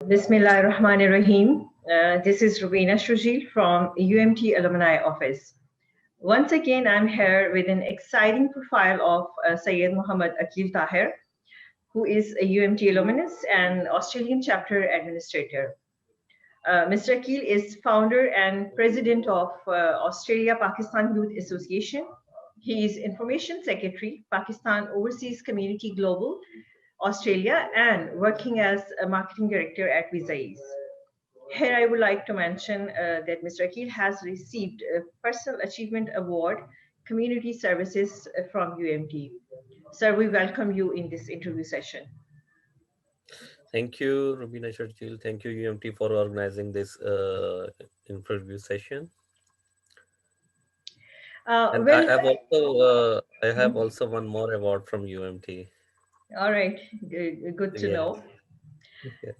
Bismillahirrahmanirrahim. This is Rubina Shujil from UMT Alumni Office. Once again, I'm here with an exciting profile of Syed Muhammad Aqeel Tahir, who is a UMT alumnus and Australian chapter administrator. Mr. Aqeel is founder and president of Australia Pakistan Youth Association. He is information secretary, Pakistan Overseas Community Global, Australia, and working as a marketing director at Visayas. Here, I would like to mention that Mr. Aqeel has received a Personal Achievement Award, Community Services from UMT. Sir, we welcome you in this interview session. Thank you, Rubina Churchill. Thank you, UMT, for organizing this interview session. And I Well, have also I have mhm. also one more award from UMT. All right, good to Yes, know. yes.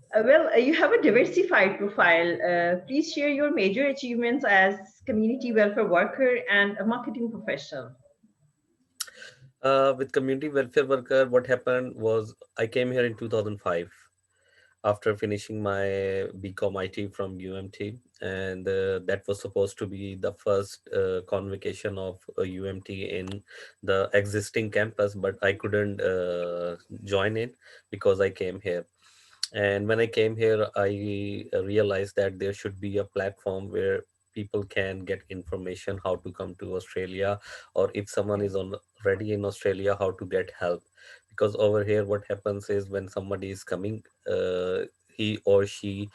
You have a diversified profile. Please share your major achievements as community welfare worker and a marketing professional. With community welfare worker, what happened was I came here in 2005 after finishing my BCom IT from UMT, and that was supposed to be the first convocation of UMT in the existing campus, but I couldn't join it because I came here. And when I came here, I realized that there should be a platform where people can get information how to come to Australia, or if someone is already in Australia, how to get help. Because over here, what happens is when somebody is coming, he or she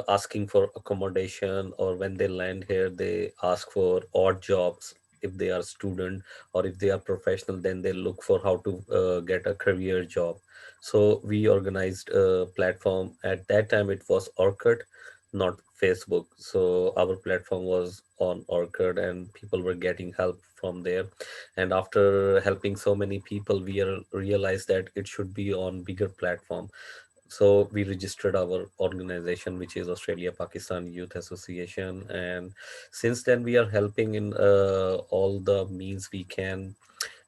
asking for accommodation, or when they land here, they ask for odd jobs. If they are student or if they are professional, then they look for how to get a career job. So we organized a platform. At that time, it was Orchid, not Facebook. So our platform was on Orchid, and people were getting help from there. And after helping so many people, we realized that it should be on bigger platform. So we registered our organization, which is Australia Pakistan Youth Association, and since then we are helping in all the means we can.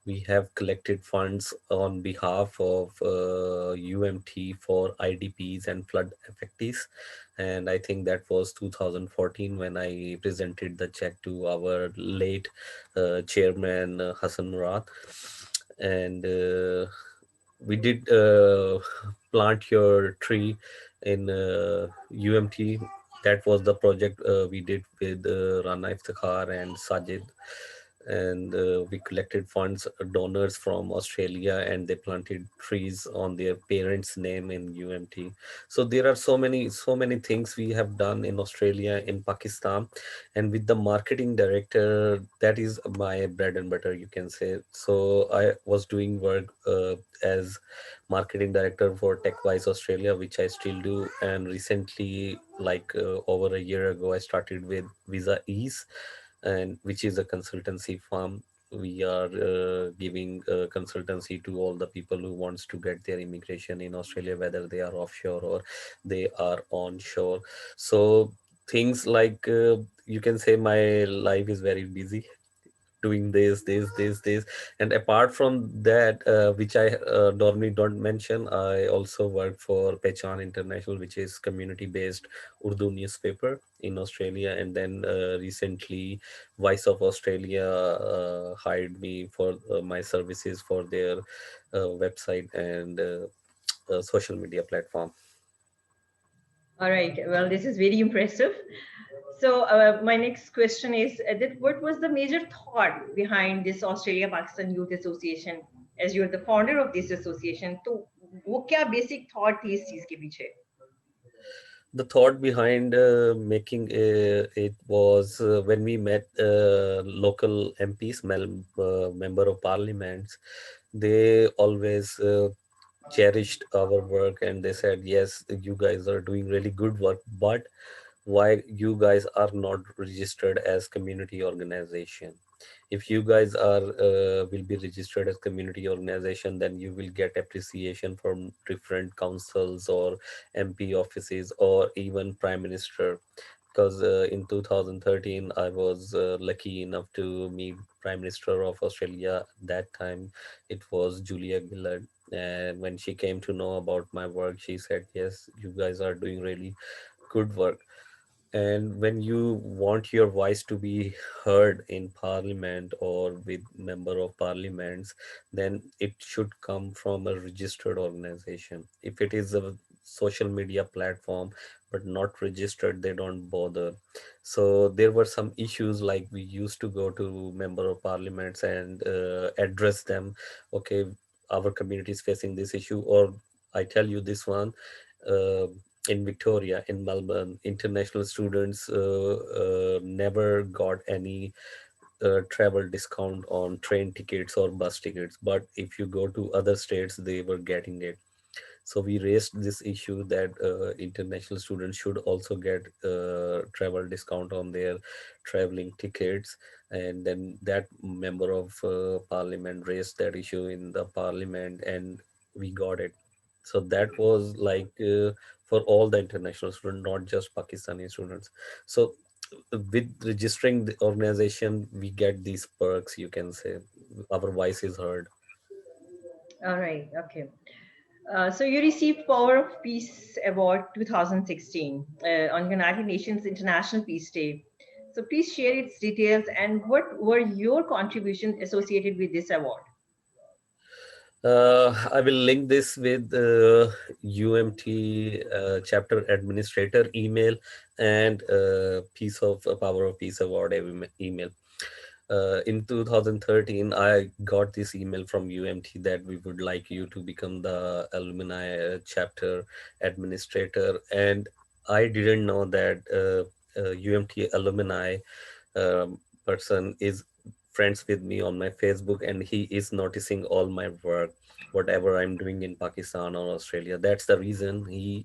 We have collected funds on behalf of UMT for IDPs and flood affectees. And I think that was 2014 when I presented the check to our late chairman, Hassan Murad. And we did plant your tree in UMT. That was the project we did with Rana Iftikhar and Sajid, and we collected funds, donors from Australia, and they planted trees on their parents' name in UMT. So there are so many things we have done in Australia, in Pakistan, and with the marketing director, that is my bread and butter, you can say. So I was doing work as marketing director for TechWise Australia, which I still do. And recently, like over a year ago, I started with Visa Ease, and which is a consultancy firm. We are giving consultancy to all the people who wants to get their immigration in Australia, whether they are offshore or they are onshore. So things like you can say my life is very busy doing this. And apart from that, which I normally don't mention, I also work for Pechan International, which is community based Urdu newspaper in Australia. And then recently Voice of Australia hired me for my services for their website and social media platform. All right. Well, this is very impressive. So, my next question is that what was the major thought behind this Australia Pakistan Youth Association? As you're the founder of this association, तो वो क्या basic thought थी इस चीज के पीछे? The thought behind making it was when we met local MPs, member of parliaments, they always cherished our work, and they said, yes, you guys are doing really good work, but why you guys are not registered as community organization? If you guys are will be registered as community organization, then you will get appreciation from different councils or MP offices or even prime minister. because in 2013 I was lucky enough to meet Prime Minister of Australia. That time it was Julia Gillard, and when she came to know about my work, she said, "Yes, you guys are doing really good work." And when you want your voice to be heard in parliament or with member of parliaments, then it should come from a registered organization. If it is a social media platform but not registered, they don't bother. So there were some issues, like we used to go to member of parliaments and address them. Okay, our community is facing this issue, or I tell you this one. uh, in Victoria, in Melbourne, international students never got any travel discount on train tickets or bus tickets. But if you go to other states, they were getting it. So we raised this issue that international students should also get travel discount on their traveling tickets. And then that member of parliament raised that issue in the parliament, and we got it. So that was like for all the international students, not just Pakistani students. So with registering the organization, we get these perks, you can say. Our voice is heard. All right. Okay. So you received Power of Peace Award 2016 on United Nations International Peace Day. So please share its details and what were your contributions associated with this award? I will link this with UMT chapter administrator email and piece of Power of Peace Award email. In 2013, I got this email from UMT that we would like you to become the alumni chapter administrator, and I didn't know that UMT alumni person is friends with me on my Facebook, and he is noticing all my work, whatever I'm doing in Pakistan or Australia. That's the reason he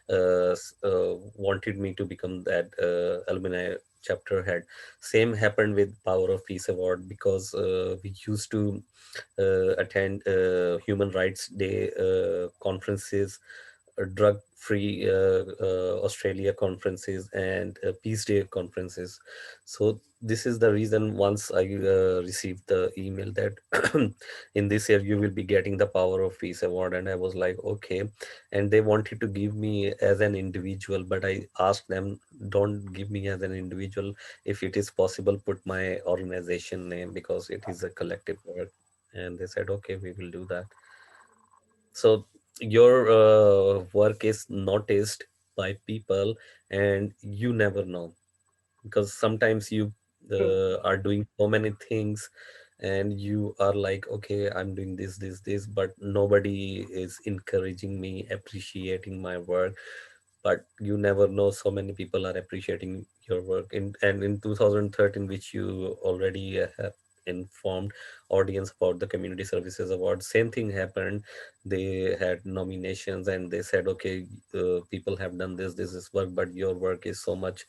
wanted me to become that alumni chapter head. Same happened with Power of Peace Award, because we used to attend Human Rights Day conferences, drug free Australia conferences, and Peace Day conferences. So this is the reason, once I received the email that in this year you will be getting the Power of Peace Award, and I was like, okay. And they wanted to give me as an individual, but I asked them, don't give me as an individual. If it is possible, put my organization name, because it is a collective work. And they said, okay, we will do that. So your work is noticed by people, and you never know, because sometimes you True. are doing so many things, and you are like, okay, I'm doing this, but nobody is encouraging me, appreciating my work. But you never know, so many people are appreciating your work. And in 2013, which you already have informed audience about, the Community Services Award, same thing happened. They had nominations, and they said, okay, people have done this work, but your work is so much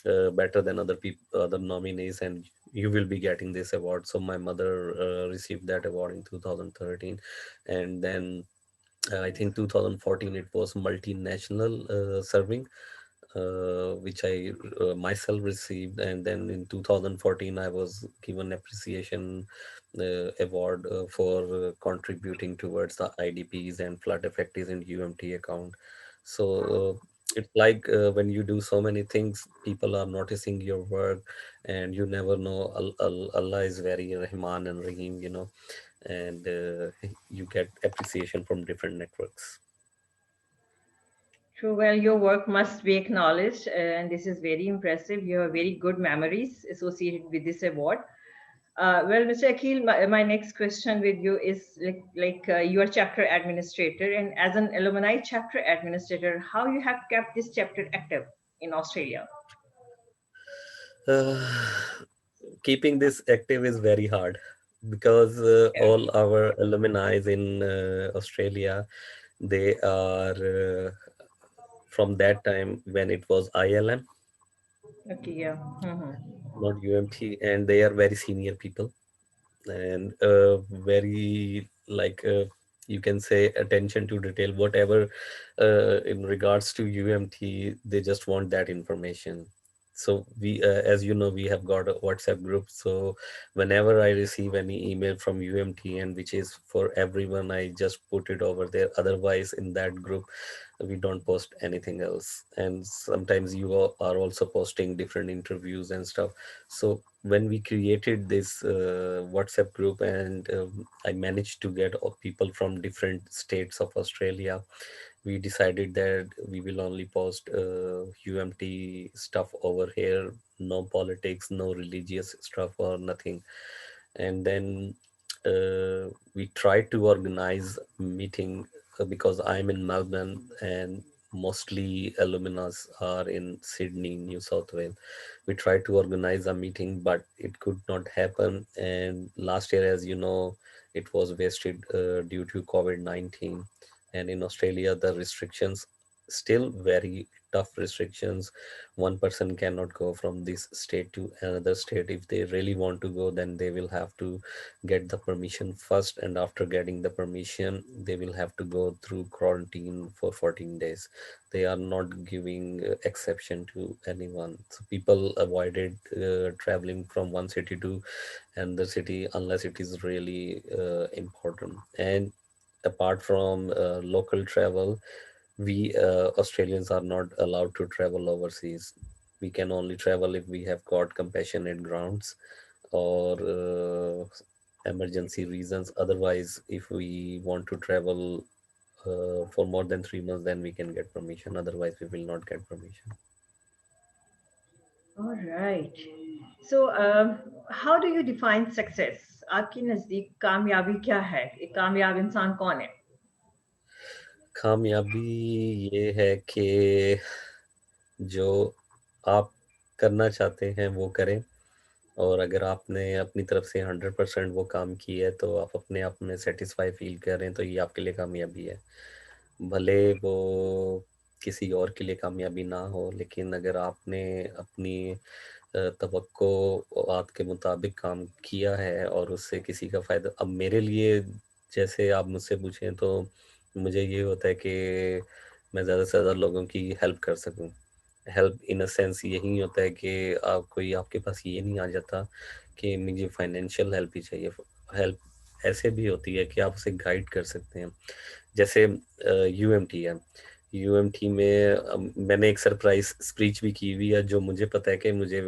better than other people, other nominees, and you will be getting this award. So my mother received that award in 2013. And then I think 2014 it was multinational serving, which I myself received. And then in 2014 I was given appreciation award for contributing towards the IDPs and flood affectees in UMT account. So it's like when you do so many things, people are noticing your work, and you never know. Allah is very Rahman and Rahim, and you get appreciation from different networks. True. Well, your work must be acknowledged, and this is very impressive. You have very good memories associated with this award. Well, Mr. Akhil, my next question with you is you are chapter administrator, and as an alumni chapter administrator, how you have kept this chapter active in Australia? Uh, Keeping this active is very hard, because Yeah. all our alumni in Australia, they are from that time when it was ILM, Okay. Yeah. not UMT, and they are very senior people, and very like you can say attention to detail, whatever in regards to UMT, they just want that information. So we, as you know, we have got a WhatsApp group. So whenever I receive any email from UMT and which is for everyone, I just put it over there. Otherwise, in that group, we don't post anything else. And sometimes you are also posting different interviews and stuff. So when we created this WhatsApp group, and I managed to get people from different states of Australia, we decided that we will only post UMT stuff over here, no politics, no religious stuff or nothing. And then we tried to organize meeting because I'm in Melbourne and mostly alumni are in Sydney, New South Wales. We tried to organize a meeting, but it could not happen. And last year, as you know, it was wasted due to COVID-19. And in Australia, the restrictions still very tough restrictions. One person cannot go from this state to another state. If they really want to go, then they will have to get the permission first, and after getting the permission, they will have to go through quarantine for 14 days. They are not giving exception to anyone, so people avoided traveling from one city to another city unless it is really important. And apart from local travel, we Australians are not allowed to travel overseas. We can only travel if we have got compassionate grounds or emergency reasons. Otherwise, if we want to travel for more than 3 months, then we can get permission. Otherwise, we will not get permission. All right. So, how do you define success? आपके नजदीक कामयाबी क्या है? एक कामयाब इंसान कौन है? कामयाबी ये है कि जो आप करना चाहते हैं वो करें, और अगर आपने अपनी तरफ से 100% वो काम किया है तो आप अपने आप में सेटिस्फाई फील कर रहे हैं, तो ये आपके लिए कामयाबी है। भले वो किसी और के लिए कामयाबी ना हो, लेकिन अगर आपने अपनी तवक्कुआत के मुताबिक काम किया है और उससे किसी का फ़ायदा, अब मेरे लिए जैसे आप मुझसे पूछें तो मुझे ये होता है कि मैं ज़्यादा से ज़्यादा लोगों की हेल्प कर सकूं। हेल्प इन अ सेंस यही होता है कि आप कोई आपके पास ये नहीं आ जाता कि मुझे फाइनेंशियल हेल्प ही चाहिए। हेल्प ऐसे भी होती है कि आप उसे गाइड कर सकते हैं। जैसे यूएमटी है, यूएमटी में मैंने एक सरप्राइज स्पीच भी की हुई है, जो मुझे पता है कि मुझे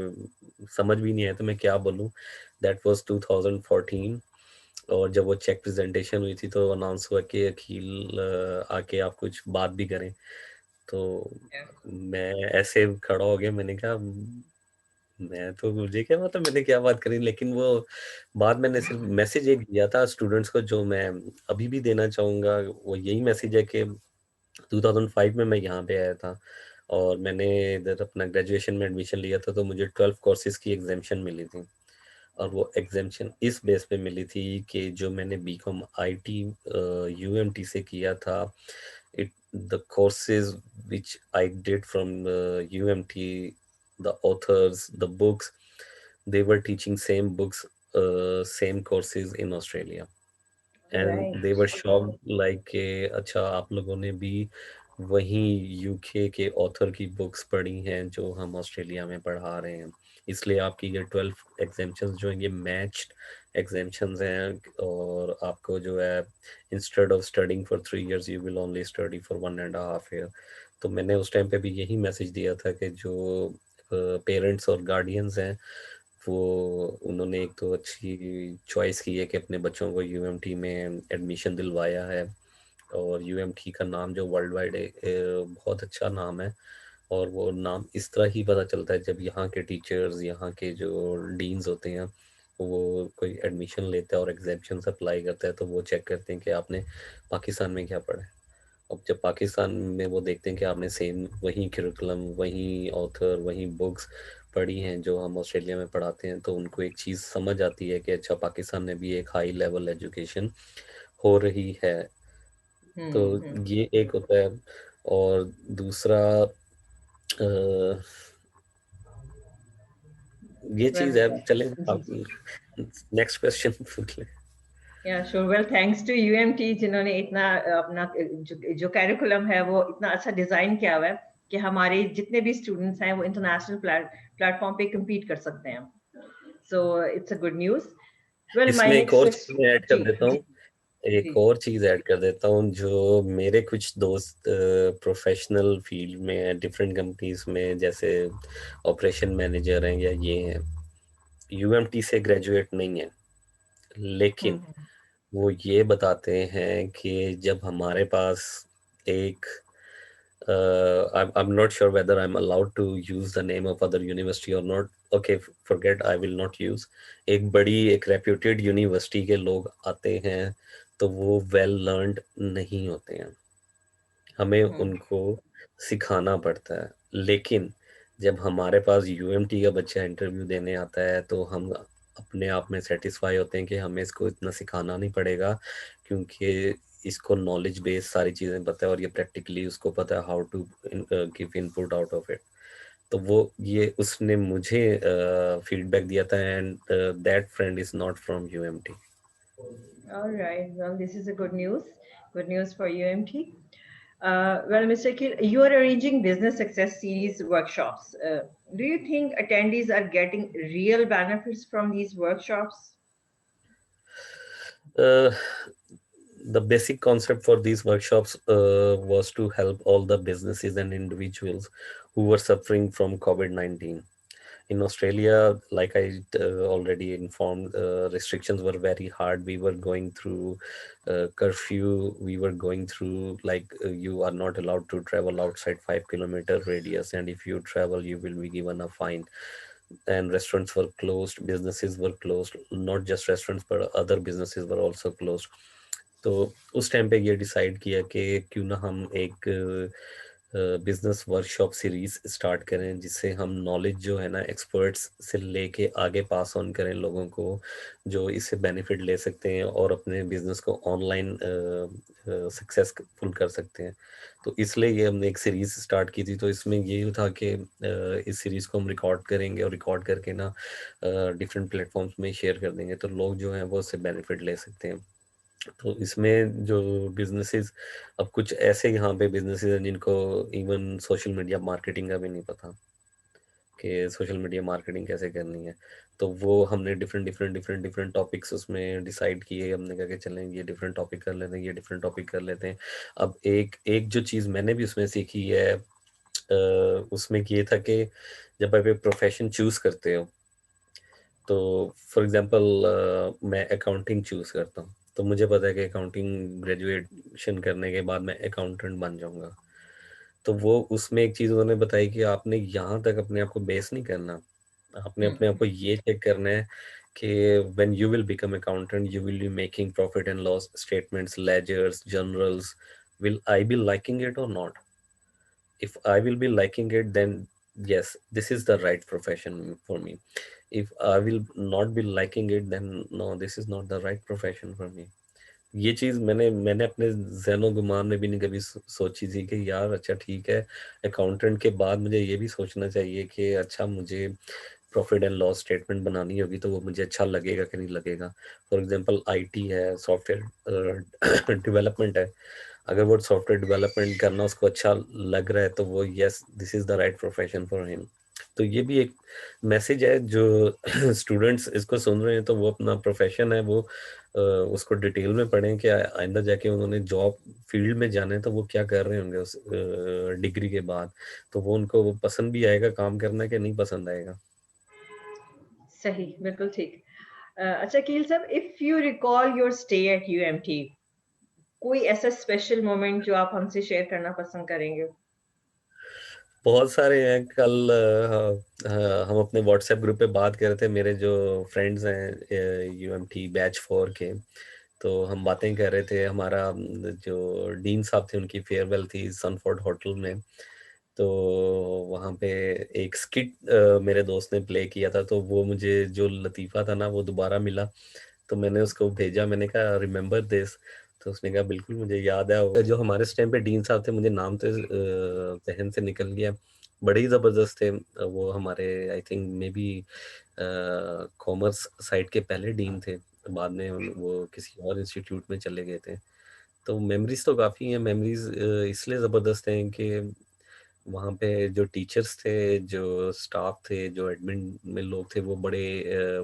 समझ भी नहीं आया तो मैं क्या बोलूँ। दैट वाज 2014, और जब वो चेक प्रेजेंटेशन हुई थी तो अनाउंस हुआ कि अखिल आके आप कुछ बात भी करें। तो मैं ऐसे खड़ा हो गया, मैंने कहा मैं तो, मुझे क्या पता मैंने क्या बात करी। लेकिन वो बात मैंने सिर्फ मैसेज एक दिया था स्टूडेंट्स को, जो मैं अभी भी देना चाहूँगा। वो यही मैसेज है कि 2005 में मैं यहाँ पे आया था और मैंने इधर अपना ग्रेजुएशन में एडमिशन लिया था, तो मुझे 12 कोर्सेज की एग्जामेशन मिली थी। और वो एग्जामेशन इस बेस पे मिली थी कि जो मैंने बीकॉम आईटी यूएमटी से किया था, it the courses which I did from UMT, the authors, the books, they were teaching same books, same courses in Australia. And Right. they were shocked like कि अच्छा आप लोगों ने भी वही यूके के ऑथर की बुक्स पढ़ी हैं जो हम ऑस्ट्रेलिया में पढ़ा रहे हैं। इसलिए आपकी ये 12 एग्जाम्पशंस जो हैं ये मैच्ड एग्जाम्पशंस हैं, और आपको जो है instead of studying for 3 years you will only study for 1.5 year। तो मैंने उस टाइम पे भी यही मैसेज दिया था कि जो पेरेंट्स और गार्डियंस हैं, वो उन्होंने एक तो अच्छी चॉइस की है कि अपने बच्चों को यूएमटी में एडमिशन दिलवाया है। और यूएमटी का नाम जो वर्ल्ड वाइड है, बहुत अच्छा नाम है। और वो नाम इस तरह ही पता चलता है जब यहाँ के टीचर्स, यहाँ के जो डीन्स होते हैं, वो कोई एडमिशन लेता है और एग्जाम्पशन अप्लाई करता है, तो वो चेक करते हैं कि आपने पाकिस्तान में क्या पढ़ा है। अब जब पाकिस्तान में वो देखते हैं कि आपने सेम वही करिकुलम, वही ऑथर, वही बुक्स पढ़ी हैं जो हम ऑस्ट्रेलिया में पढ़ाते हैं, तो उनको एक चीज़ समझ आती है कि अच्छा पाकिस्तान में भी एक हाई लेवल एजुकेशन हो रही है। तो Hmm. ये एक होता है। और दूसरा ये Well, चीज़ है। चलें जी आप जी। नेक्स्ट क्वेश्चन पूछ लें। Yeah, sure. Well, thanks to UMT जिन्होंने इतना अपना जो करिकुलम है वो इतना अच्छा डिजाइन किया हुआ है। कि हमारे जितने भी स्टूडेंट्स हैं वो इंटरनेशनल प्लेटफॉर्म पे compete कर सकते हैं. So it's a good news. Well, my इसमें एक next और question. चीज मैं ऐड कर जी देता हूँ, जी एक जी. और चीज ऐड कर देता हूँ। जो मेरे कुछ दोस्त प्रोफेशनल फील्ड में है, डिफरेंट कंपनीज में, जैसे ऑपरेशन मैनेजर हैं या ये हैं, यूएमटी से ग्रेजुएट नहीं है, लेकिन हम्म. वो ये बताते हैं कि जब हमारे पास एक I'm not sure whether I'm allowed to use the name of other university or not. Okay, forget, I will not use. एक बड़ी एक reputed यूनिवर्सिटी के लोग आते हैं तो वो वेल लर्नड नहीं होते हैं, हमें हम्म. उनको सिखाना पड़ता है। लेकिन जब हमारे पास यूएमटी का बच्चा इंटरव्यू देने आता है तो हम अपने आप में सेटिस्फाई होते हैं कि हमें इसको इतना सिखाना नहीं पड़ेगा, क्योंकि इसको नॉलेज बेस सारी चीज़ें पता है और ये प्रैक्टिकली उसको पता है how to give input out of it. तो वो ये उसने मुझे फीडबैक दिया था, and that friend is not from UMT. All right. Well, this is a good news. Good news for UMT. Well, Mr. Kil, you are arranging business success series workshops. Do you think attendees are getting real benefits from these workshops? Uh, the basic concept for these workshops was to help all the businesses and individuals who were suffering from COVID-19. In Australia, like I already informed, restrictions were very hard. We were going through curfew. We were going through like you are not allowed to travel outside 5 kilometer radius, and if you travel, you will be given a fine. And restaurants were closed, businesses were closed. Not just restaurants, but other businesses were also closed. तो उस time पे ये decide किया कि क्यों ना हम एक बिजनेस वर्कशॉप सीरीज स्टार्ट करें, जिससे हम नॉलेज जो है ना एक्सपर्ट्स से लेके आगे पास ऑन करें लोगों को, जो इससे बेनिफिट ले सकते हैं और अपने बिजनेस को ऑनलाइन सक्सेसफुल कर सकते हैं। तो इसलिए ये हमने एक सीरीज स्टार्ट की थी। तो इसमें ये था कि इस सीरीज को हम रिकॉर्ड करेंगे और रिकॉर्ड करके ना डिफरेंट प्लेटफॉर्म्स में शेयर कर देंगे, तो लोग जो हैं वो उससे बेनिफिट ले सकते हैं। तो इसमें जो बिजनेसेस, अब कुछ ऐसे यहाँ पे बिजनेसेस हैं जिनको इवन सोशल मीडिया मार्केटिंग का भी नहीं पता कि सोशल मीडिया मार्केटिंग कैसे करनी है। तो वो हमने डिफरेंट टॉपिक्स उसमें डिसाइड किए। हमने कहा कि चलें ये डिफरेंट टॉपिक कर लेते हैं, ये डिफरेंट टॉपिक कर लेते हैं। अब एक एक जो चीज़ मैंने भी उसमें सीखी है, उसमें ये था कि जब आप एक प्रोफेशन चूज़ करते हो, तो फॉर एग्जांपल मैं अकाउंटिंग चूज़ करता हूँ, तो मुझे पता है कि अकाउंटिंग ग्रेजुएशन करने के बाद मैं अकाउंटेंट बन जाऊंगा। तो वो उसमें एक चीज़ उन्होंने बताई कि आपने यहाँ तक अपने आप को बेस नहीं करना, आपने अपने आप को ये चेक करना है कि when you will become accountant you will be making profit and loss statements, ledgers, journals. Will I be liking it or not? If I will be liking it, then yes, this is the right profession for me. If I will not be liking it, then no, this is not the right profession for me. ये चीज़ मैंने मैंने अपने ज़हनो गुमान में भी नहीं कभी सोची थी कि यार अच्छा ठीक है, अकाउंटेंट के बाद मुझे ये भी सोचना चाहिए कि अच्छा मुझे प्रॉफिट एंड लॉस स्टेटमेंट बनानी होगी तो वो मुझे अच्छा लगेगा कि नहीं लगेगा। फॉर एग्जांपल आईटी है, सॉफ्टवेयर डेवलपमेंट है, अगर वो सॉफ्टवेयर डेवलपमेंट करना उसको अच्छा लग रहा है तो वो yes, this is the right profession for him. तो ये भी एक मैसेज है जो स्टूडेंट्स इसको सुन रहे हैं, तो वो अपना प्रोफेशन है वो उसको डिटेल में पढ़ें कि आइंदा जाके उन्होंने जॉब फील्ड में जाना है तो वो क्या कर रहे होंगे उस डिग्री के बाद, तो वो उनको वो पसंद भी आएगा काम करना कि नहीं पसंद आएगा। सही, बिल्कुल ठीक. अच्छा कील साहब, if you recall your stay at UMT, कोई ऐसा स्पेशल मोमेंट जो आप हमसे शेयर करना पसंद करेंगे? बहुत सारे हैं। कल हम अपने व्हाट्सएप ग्रुप पे बात कर रहे थे, मेरे जो फ्रेंड्स हैं यूएमटी बैच 4 के, तो हम बातें कर रहे थे। हमारा जो डीन साहब थे उनकी फेयरवेल थी सनफोर्ड होटल में, तो वहाँ पे एक स्किट मेरे दोस्त ने प्ले किया था, तो वो मुझे जो लतीफ़ा था ना वो दोबारा मिला, तो मैंने उसको भेजा। मैंने कहा रिमेंबर दिस, तो उसने कहा बिल्कुल मुझे याद है। जो हमारे उस टाइम पे डीन साहब थे, मुझे नाम तो जहन से निकल गया, बड़े ही ज़बरदस्त थे वो हमारे। I think may be commerce side के पहले डीन थे, बाद में वो किसी और इंस्टीट्यूट में चले गए थे। तो मेमोरीज तो काफ़ी हैं। मेमोरीज इसलिए ज़बरदस्त हैं कि वहाँ पे जो टीचर्स थे, जो स्टाफ थे, जो एडमिन में लोग थे, वो बड़े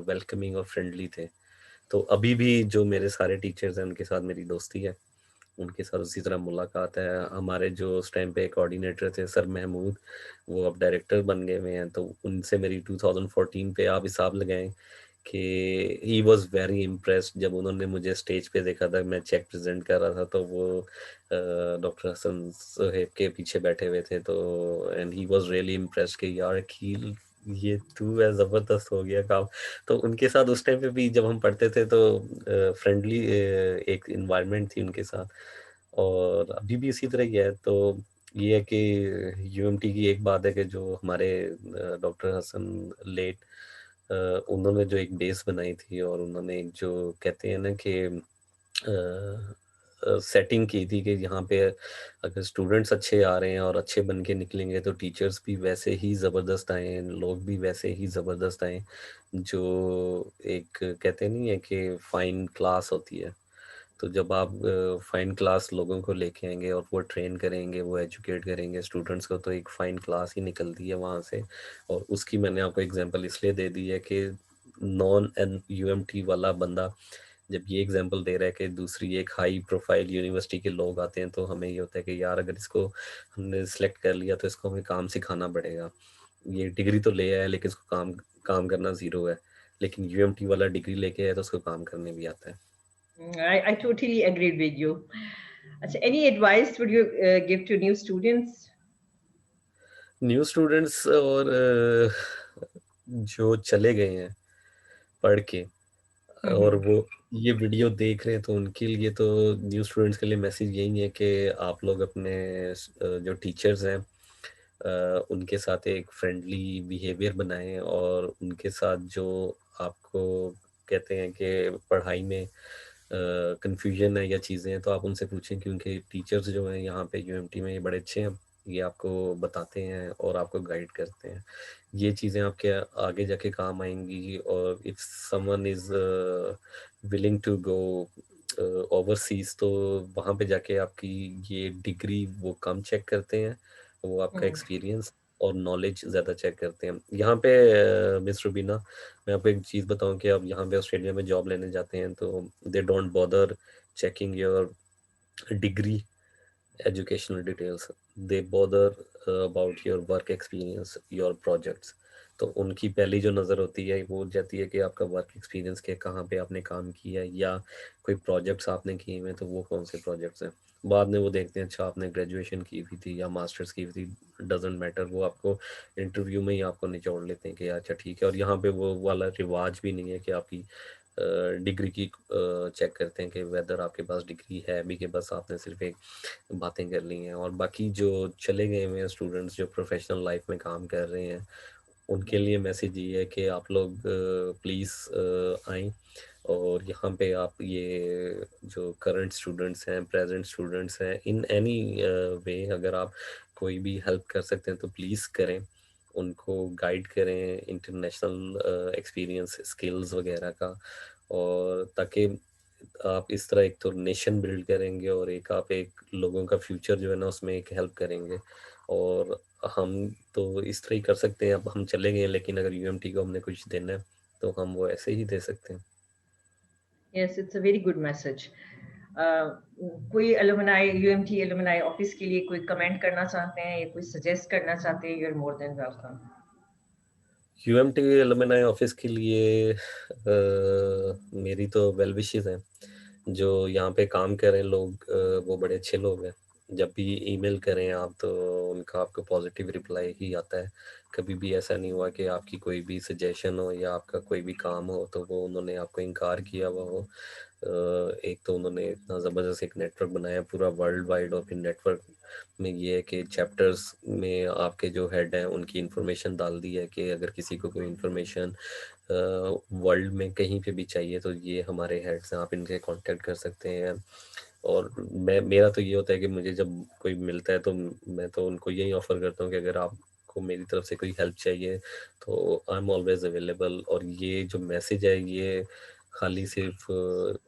वेलकमिंग और फ्रेंडली थे। तो अभी भी जो मेरे सारे टीचर्स हैं उनके साथ मेरी दोस्ती है, उनके साथ उसी तरह मुलाकात है। हमारे जो उस टाइम पे कोऑर्डिनेटर थे सर महमूद, वो अब डायरेक्टर बन गए हुए हैं, तो उनसे मेरी 2014 पे आप हिसाब लगाएं कि ही वॉज वेरी इम्प्रेस्ड। जब उन्होंने मुझे स्टेज पे देखा था, मैं चेक प्रेजेंट कर रहा था, तो वो डॉक्टर हसन साहेब के पीछे बैठे हुए थे, तो and he was really impressed कि यार अकील, ये तू है, ज़बरदस्त हो गया काम। तो उनके साथ उस टाइम पे भी जब हम पढ़ते थे तो फ्रेंडली एक इन्वायरमेंट थी उनके साथ, और अभी भी इसी तरह ही है। तो ये है कि यूएमटी की एक बात है कि जो हमारे डॉक्टर हसन लेट, उन्होंने जो एक बेस बनाई थी, और उन्होंने एक जो कहते हैं ना कि सेटिंग की थी कि यहाँ पे अगर स्टूडेंट्स अच्छे आ रहे हैं और अच्छे बन के निकलेंगे तो टीचर्स भी वैसे ही ज़बरदस्त आए, लोग भी वैसे ही ज़बरदस्त आए। जो एक कहते नहीं है कि फ़ाइन क्लास होती है, तो जब आप फाइन क्लास लोगों को लेके आएंगे और वो ट्रेन करेंगे, वो एजुकेट करेंगे स्टूडेंट्स को, तो एक फ़ाइन क्लास ही निकलती है वहाँ से। और उसकी मैंने आपको एग्जांपल इसलिए दे दी है कि नॉन एन यूएमटी वाला बंदा जब ये एग्जांपल दे रहा है कि दूसरी एक हाई प्रोफाइल यूनिवर्सिटी के लोग आते हैं, तो हमें ये होता है कि यार अगर इसको हमने सेलेक्ट कर लिया तो इसको हमें काम सिखाना पड़ेगा। ये डिग्री तो ले आया है लेकिन इसको काम काम करना ज़ीरो है, लेकिन यूएमटी वाला डिग्री लेके आया तो उसको काम करने भी आता है। I totally agreed with you. Any advice would you give to new students? New students और जो चले गए हैं पढ़ के, और Mhm. वो ये वीडियो देख रहे हैं, तो उनके लिए तो न्यू स्टूडेंट्स के लिए मैसेज यही है कि आप लोग अपने जो टीचर्स हैं उनके साथ एक फ्रेंडली बिहेवियर बनाएं, और उनके साथ जो आपको कहते हैं कि पढ़ाई में कन्फ्यूजन है या चीज़ें हैं, तो आप उनसे पूछें, क्योंकि टीचर्स जो हैं यहाँ पे यूएमटी में ये बड़े अच्छे हैं। ये आपको बताते हैं और आपको गाइड करते हैं। ये चीज़ें आपके आगे जाके काम आएंगी। और if someone is willing to go overseas, तो वहाँ पे जाके आपकी ये डिग्री वो कम चेक करते हैं, वो आपका Mhm. एक्सपीरियंस और नॉलेज ज़्यादा चेक करते हैं। यहाँ पे मिस रुबीना, मैं आपको एक चीज़ बताऊँ कि आप यहाँ पे ऑस्ट्रेलिया में जॉब लेने जाते हैं तो they don't bother checking your degree educational details, they bother about your work experience, your projects। तो उनकी पहली जो नज़र होती है वो जाती है कि आपका वर्क एक्सपीरियंस के कहाँ पे आपने काम किया है, या कोई प्रोजेक्ट्स आपने किए हुए हैं तो वो कौन से प्रोजेक्ट्स हैं। बाद में वो देखते हैं अच्छा आपने ग्रेजुएशन की हुई थी या मास्टर्स की हुई थी, डजेंट मैटर, वो आपको इंटरव्यू में ही आपको निचोड़ लेते हैं कि अच्छा ठीक है। और यहाँ पे वो वाला रिवाज भी नहीं है कि आपकी डिग्री की चेक करते हैं कि वेदर आपके पास डिग्री है भी, कि बस आपने सिर्फ एक बातें कर ली हैं। और बाकी जो चले गए हुए हैं स्टूडेंट्स जो प्रोफेशनल लाइफ में काम कर रहे हैं, उनके लिए मैसेज ये है कि आप लोग प्लीज़ आएँ, और यहाँ पे आप ये जो करंट स्टूडेंट्स हैं, प्रेजेंट स्टूडेंट्स हैं, इन एनी वे अगर आप कोई भी हेल्प कर सकते हैं तो प्लीज़ करें, उनको गाइड करें इंटरनेशनल एक्सपीरियंस, स्किल्स वगैरह का। और ताकि आप इस तरह एक तो नेशन बिल्ड करेंगे, और एक आप एक लोगों का फ्यूचर जो है ना उसमें एक हेल्प करेंगे। और हम तो इस तरह ही कर सकते हैं। अब हम चले गए, लेकिन अगर यूएमटी को हमने कुछ देना है तो हम वो ऐसे ही दे सकते हैं। Yes, it's a very good message. Uh, कोई alumni UMT alumni ऑफिस के लिए कोई कमेंट करना चाहते हैं या कोई सजेस्ट करना चाहते हैं, you are more than welcome. UMT alumni office के लिए मेरी तो वेल विशेस हैं। जो यहाँ पे काम कर रहे हैं लोग, वो बड़े अच्छे लोग हैं। जब भी ईमेल करें आप तो उनका आपको पॉजिटिव रिप्लाई ही आता है। कभी भी ऐसा नहीं हुआ कि आपकी कोई भी सजेशन हो या आपका कोई भी काम हो तो वो उन्होंने आपको इनकार किया हुआ हो। एक तो उन्होंने इतना ज़बरदस्त एक नेटवर्क बनाया पूरा वर्ल्ड वाइड, और फिर नेटवर्क में ये है कि चैप्टर्स में आपके जो हेड हैं उनकी इन्फॉर्मेशन डाल दी है कि अगर किसी को कोई इन्फॉर्मेशन वर्ल्ड में कहीं पे भी चाहिए तो ये हमारे हेड्स हैं, आप इनके कांटेक्ट कर सकते हैं। और मेरा तो ये होता है कि मुझे जब कोई मिलता है तो मैं तो उनको यही ऑफ़र करता हूँ कि अगर आपको मेरी तरफ से कोई हेल्प चाहिए तो आई एम ऑलवेज अवेलेबल। और ये जो मैसेज है ये खाली सिर्फ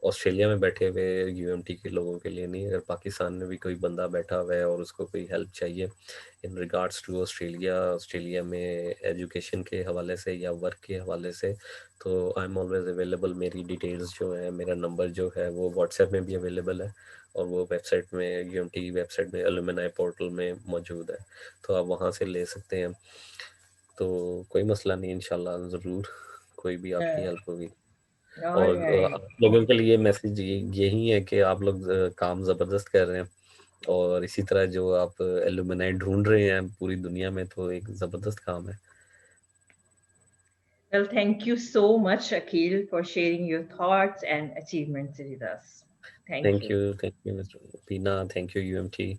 ऑस्ट्रेलिया में बैठे हुए यूएमटी के लोगों के लिए नहीं, अगर पाकिस्तान में भी कोई बंदा बैठा हुआ है और उसको कोई हेल्प चाहिए in regards to Australia, Australia में एजुकेशन के हवाले से या वर्क के हवाले से, तो आई एम ऑलवेज अवेलेबल। मेरी डिटेल्स जो है, मेरा नंबर जो है वो व्हाट्सएप में भी अवेलेबल है, और वो वेबसाइट में, यूएमटी वेबसाइट में, एलुमनाई पोर्टल में मौजूद है, तो आप वहाँ से ले सकते हैं। तो कोई मसला नहीं, इंशाल्लाह ज़रूर कोई भी आपकी हेल्प होगी। All और right. आप लोगों के लिए मैसेज यही है कि आप लोग काम ज़बरदस्त कर रहे हैं, और इसी तरह जो आप एलुमनाई ढूंढ रहे हैं पूरी दुनिया में, तो एक ज़बरदस्त काम है। Well, thank you so much, Aqeel, for sharing your thoughts and achievements with us. Thank you. Thank you mister पीना, थैंक यू यूएमटी।